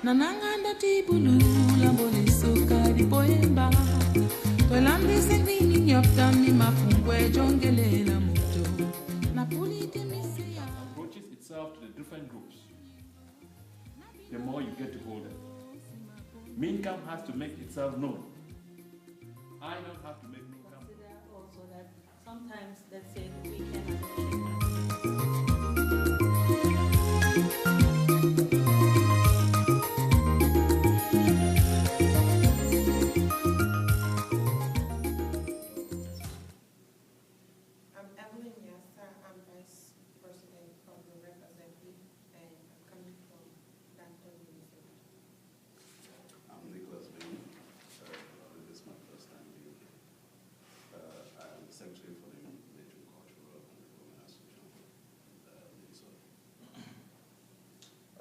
Nananganda tibulu lambole soka di poemba Tolambi sengini nyopta mi mafungwe jongele la moto Napoli de misia approaches itself to the different groups, the more you get to hold them. MINCAM has to make itself known. I don't have to make MINCAM. Consider also that sometimes, let's say, the weekend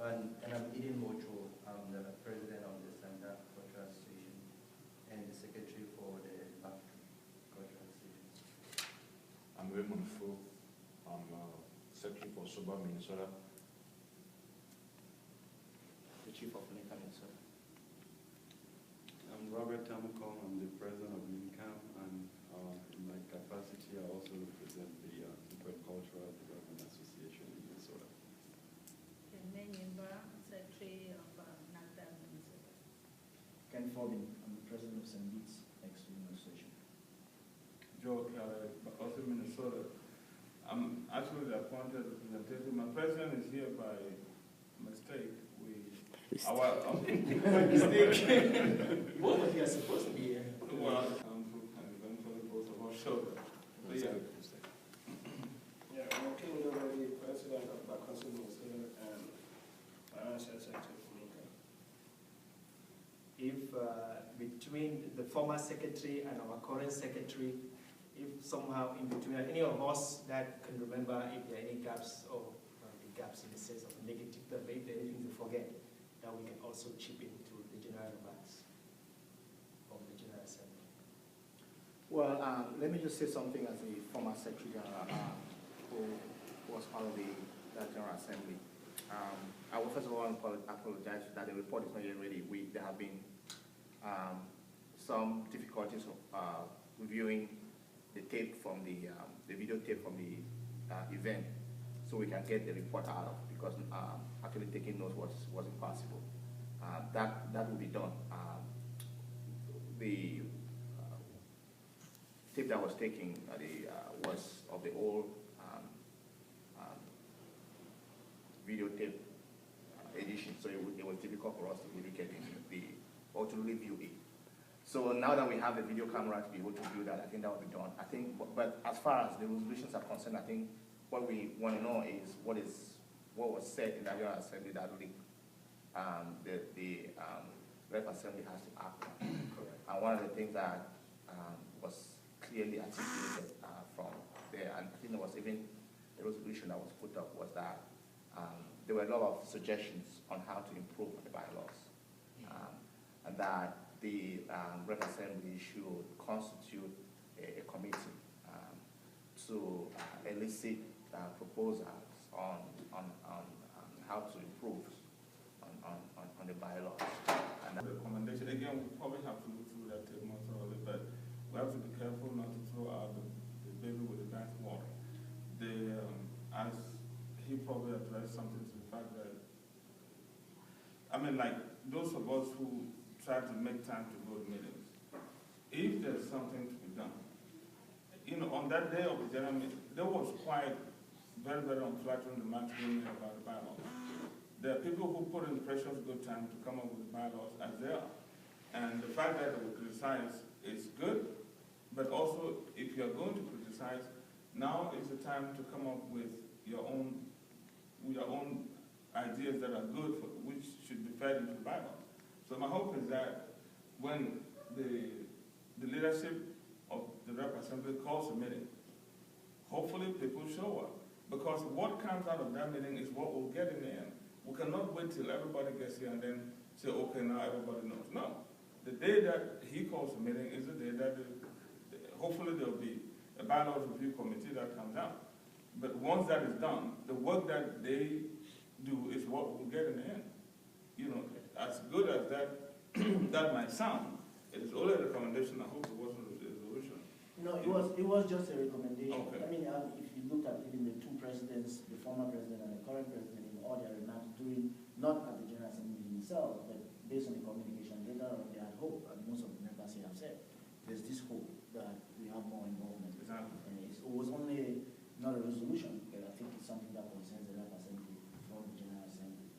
And I'm Eden Mocho. I'm the president of the Center Cultural Association and the secretary for the Cultural Association. I'm Raymond Fu. I'm secretary for SOBA Minnesota. The chief of MINCAM Minnesota. I'm Robert Tamukom. I'm the president of MINCAM, and in my capacity, I also represent the Cultural Development Association in Minnesota. Secretary of MINCAM Minnesota. Ken Foggin, I'm the president of St. Beats Excellent Association. Joe Kelly, also Minnesota. I'm actually the appointed representative. My president is here by mistake. Mistake. Both of you are supposed to be here. Well, and eventually both of us showed up. But yeah. Yeah, I'm King Already, president of Bacosin Minnesota and financial secretary for MINCAM. If between the former secretary and our current secretary, if somehow in between any of us that can remember if there are any gaps or gaps in the sense of negative, if there are anything to forget, that we can also chip into the general remarks of the General Assembly. Well, let me just say something as a former Secretary General who was part of the General Assembly. I will first of all apologize that the report is not yet ready. There have been some difficulties of reviewing the tape from the video tape from the event, so we can get the report out of, because actually taking notes wasn't possible. That will be done. The tape that was taken was of the old videotape edition, so it was difficult for us to really get into or to review it. So now that we have a video camera to be able to do that, I think that will be done. I think, but as far as the resolutions are concerned, I think what we want to know is what was said in the General Assembly that really the Rep Assembly has to act on. And one of the things that was clearly articulated from there, and I think there was even the resolution that was put up, was that there were a lot of suggestions on how to improve the bylaws, and that the Rep Assembly should constitute a committee to elicit proposals on how to improve on the bylaws. And the recommendation, again, we probably have to look through that tape more thoroughly, but we have to be careful not to throw out the baby with the bathwater. As he probably addressed something to the fact that, I mean, like those of us who try to make time to go to meetings, if there's something to be done, on that day of the general meeting, there was quite very, very unflattering remarks being made about the bylaws. There are people who put in precious good time to come up with the bylaws as they are. And the fact that they will criticize is good, but also if you're going to criticize, now is the time to come up with your own ideas that are good, which should be fed into the bylaws. So my hope is that when the leadership of the Rep Assembly calls a meeting, hopefully people show up. Because what comes out of that meeting is what we'll get in the end. We cannot wait till everybody gets here and then say, okay, now everybody knows. No. The day that he calls a meeting is the day that hopefully there will be a bylaws review committee that comes out. But once that is done, the work that they do is what we'll get in the end. You know, as good as that that might sound, it is only a recommendation. I hope it wasn't a resolution. No, it was just a recommendation. Okay. I mean, if you look at even the two presidents, the former president and the current president, in all their remarks during, not at the General Assembly itself, but based on the communication later on, they had hope, and most of the members here have said, there's this hope that we have more involvement. Exactly. And it was only not a resolution, but I think it's something that concerns the Rep Assembly from the General Assembly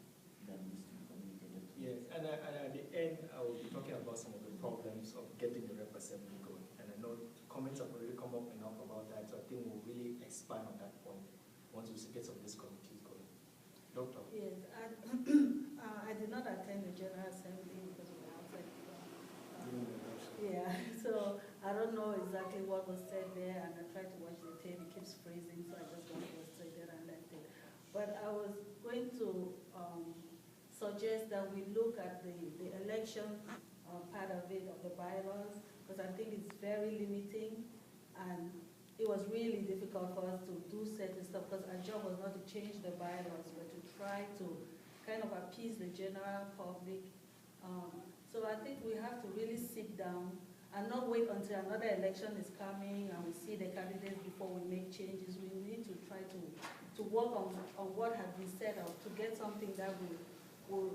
that needs to be communicated. Yes, and at the end, I will be talking about some of the problems of getting the Rep Assembly going. And I know comments have already come up enough about that, so I think we'll really expand on that point once we get some of these committees going. Doctor? Yes, I did not attend the General Assembly because we were outside. Yeah, so I don't know exactly what was said there, and I tried to watch the tape. It keeps freezing, so I just went straight there and left it. But I was going to suggest that we look at the election part of it, of the bylaws, because I think it's very limiting, and it was really difficult for us to do certain stuff, because our job was not to change the bylaws, but to try to kind of appease the general public. So I think we have to really sit down and not wait until another election is coming and we see the candidates before we make changes. We need to try to work on what has been set up to get something that will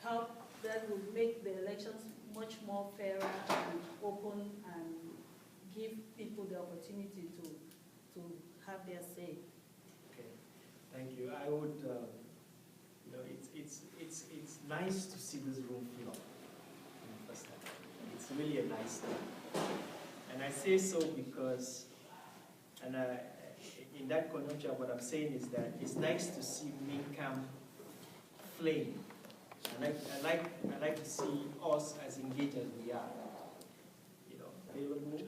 help, that will make the elections much more fairer and open and give people the opportunity to have their say. Okay, thank you. I would, you know, it's nice to see this room fill up. It's really a nice thing. And I say so because, and in that conjuncture, what I'm saying is that it's nice to see MINCAM flame. I like to see us as engaged as we are, you know, available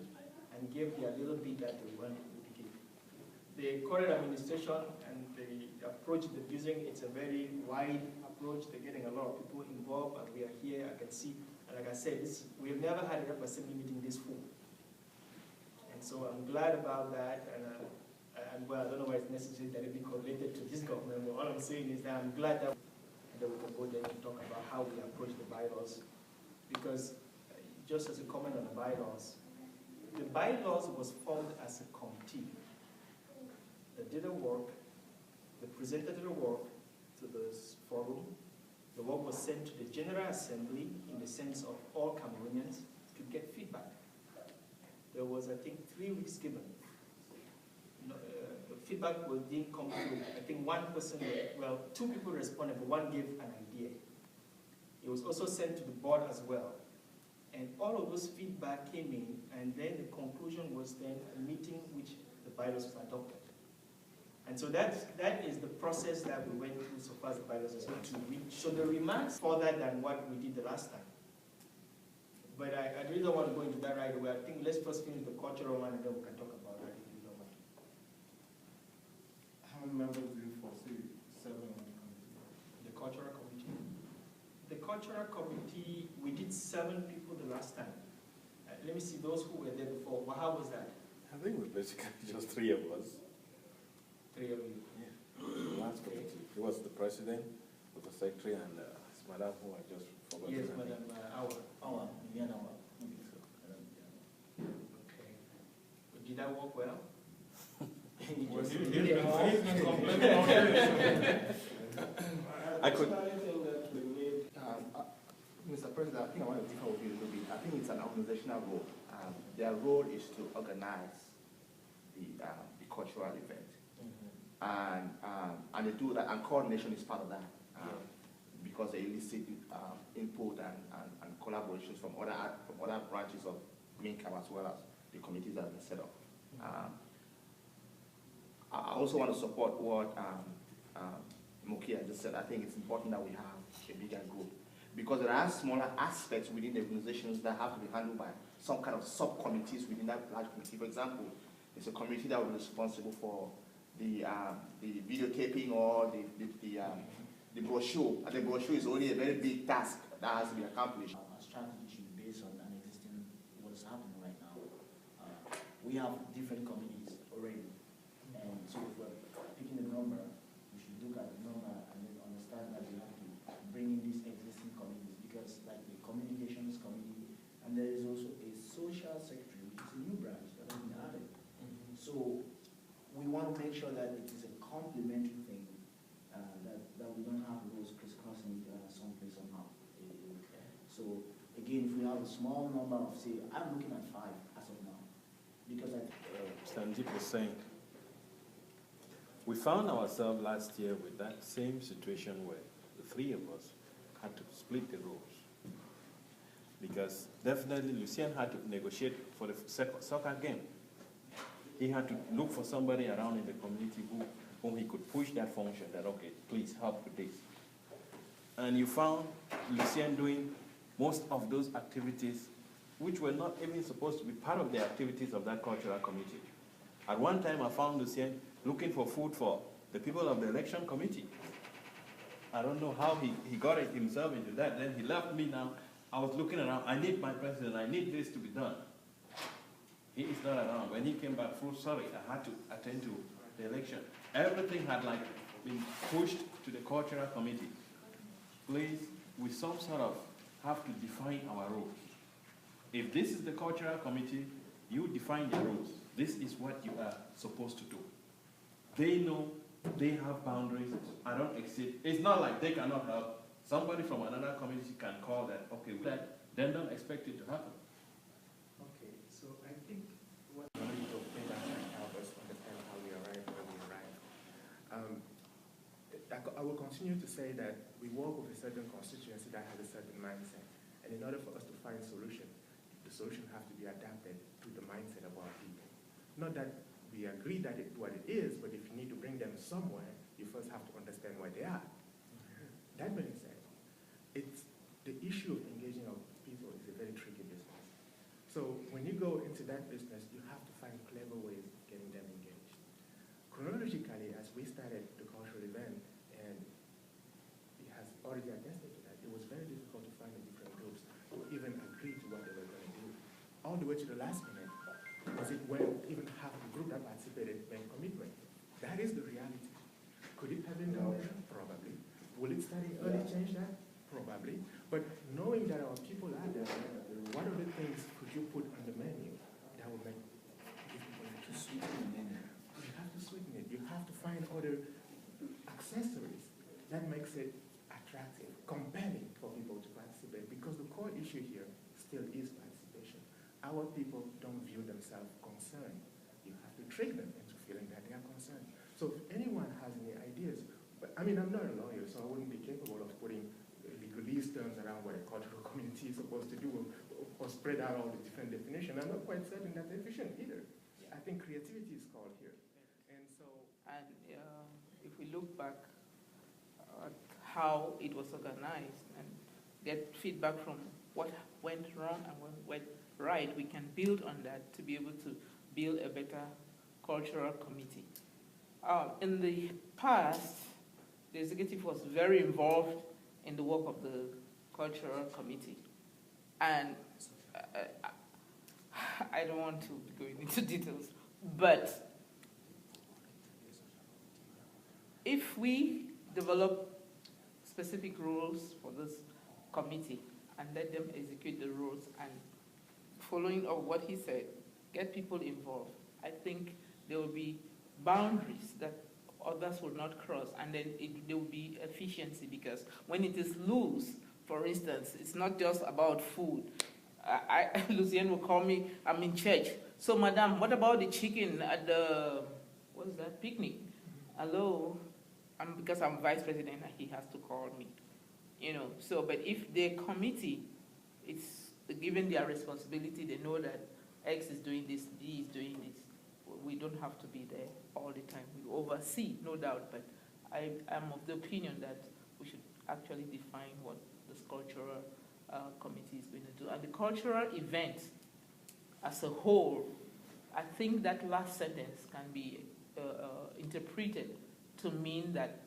and give the little bit that we want to give. The current administration and the approach they're using, it's a very wide approach. They're getting a lot of people involved, and we are here. I can see. Like I said, we have never had a Rep Assembly meeting this full. And so I'm glad about that, and well, I don't know why it's necessary that it be correlated to this government, but all I'm saying is that I'm glad that we can go there to talk about how we approach the bylaws. Because just as a comment on the bylaws was formed as a committee that did the work, they presented the work to this forum. The work was sent to the General Assembly in the sense of all Cameroonians to get feedback. There was, I think, 3 weeks given. The feedback didn't come through. I think one person, well, 2 people responded, but one gave an idea. It was also sent to the board as well. And all of those feedback came in, and then the conclusion was then a meeting which the bylaws was adopted. And so that is the process that we went through so far as the bylaws is concerned. So the remarks further than what we did the last time. But I really don't want to go into that right away. I think let's first finish the cultural one, and then we can talk about that if you don't mind. How many members do you foresee serving on the committee? The cultural committee? The cultural committee, we did 7 people the last time. Let me see those who were there before. Well, how was that? I think it was basically just 3 of us. 3 of you? Yeah. Last committee. It was the president, with the secretary, and his madam, who I just forgot. Yes, Madam Awa. Yeah, no. Okay. But did that work well? I could. Mr. President, I think I want to differ with you a little bit. I think it's an organizational role. Their role is to organize the cultural event. And they do that, and coordination is part of that. Because they elicit input and collaborations from other branches of MINCAM as well as the committees that have been set up. I also want to support what Mokia just said. I think it's important that we have a bigger group, because there are smaller aspects within the organizations that have to be handled by some kind of subcommittees within that large committee. For example, it's a committee that will be responsible for the videotaping or the brochure. And the brochure is only a very big task that has to be accomplished. Our strategy should be based on an existing, what is happening right now. We have different committees already. And so if we're cultural secretary, which is a new branch that has been added. So we want to make sure that it is a complementary thing, that we don't have those crisscrossing someplace somehow. So again, if we have a small number of, say, I'm looking at 5 as of now, because Sandeep was saying, we found ourselves last year with that same situation where the 3 of us had to split the roles. Because definitely Lucien had to negotiate for the soccer game. He had to look for somebody around in the community whom he could push that function, that, okay, please help with this. And you found Lucien doing most of those activities which were not even supposed to be part of the activities of that cultural committee. At one time, I found Lucien looking for food for the people of the election committee. I don't know how he got it himself into that. Then he left me now. I was looking around. I need my president. I need this to be done. He is not around. When he came back, sorry, I had to attend to the election. Everything had like been pushed to the cultural committee. Please, we some sort of have to define our roles. If this is the cultural committee, you define the rules. This is what you are supposed to do. They know they have boundaries. I don't exceed. It's not like they cannot help. Somebody from another community can call that, okay, then don't expect it to happen. Okay, so I think what we need to play that can help us understand how we arrive where we arrive. I will continue to say that we work with a certain constituency that has a certain mindset. And in order for us to find a solution, the solution has to be adapted to the mindset of our people. Not that we agree that what it is, but if you need to bring them somewhere, you first have to understand where they are. That being said, the issue of engaging our people is a very tricky business. So when you go into that business, you have to find clever ways of getting them engaged. Chronologically, as we started the cultural event, and it has already attested to that, it was very difficult to find the different groups to even agree to what they were going to do. All the way to the last minute, was it when even half the group that participated made commitment. That is the reality. Could it have been done better? Probably. Will it starting early change that? Probably. But knowing that our people are there, what other things could you put on the menu that would make people like to sweeten the menu? You have to sweeten it. You have to find other accessories that makes it attractive, compelling for people to participate. Because the core issue here still is participation. Our people don't view themselves concerned. You have to trick them into feeling that they are concerned. So if anyone has any ideas, but I mean, I'm not a lawyer, so I wouldn't be capable of putting legalese terms around what a cultural community is supposed to do or spread out all the different definitions. I'm not quite certain that's efficient either. I think creativity is called here. And so... And if we look back at how it was organized and get feedback from what went wrong and what went right, we can build on that to be able to build a better cultural committee. In the past, the executive was very involved in the work of the cultural committee. And I don't want to go into details, but if we develop specific rules for this committee and let them execute the rules and following up what he said, get people involved, I think there will be boundaries that others will not cross, and then there will be efficiency, because when it is loose, for instance, it's not just about food. Lucien will call me, I'm in church. So, madam, what about the chicken at the, what is that, picnic? Hello? Because I'm vice president, he has to call me. You know, so, but if the committee, it's given their responsibility, they know that X is doing this, D is doing this. We don't have to be there all the time. We oversee, no doubt, but I'm of the opinion that we should actually define what this cultural committee is going to do. And the cultural event as a whole, I think that last sentence can be interpreted to mean that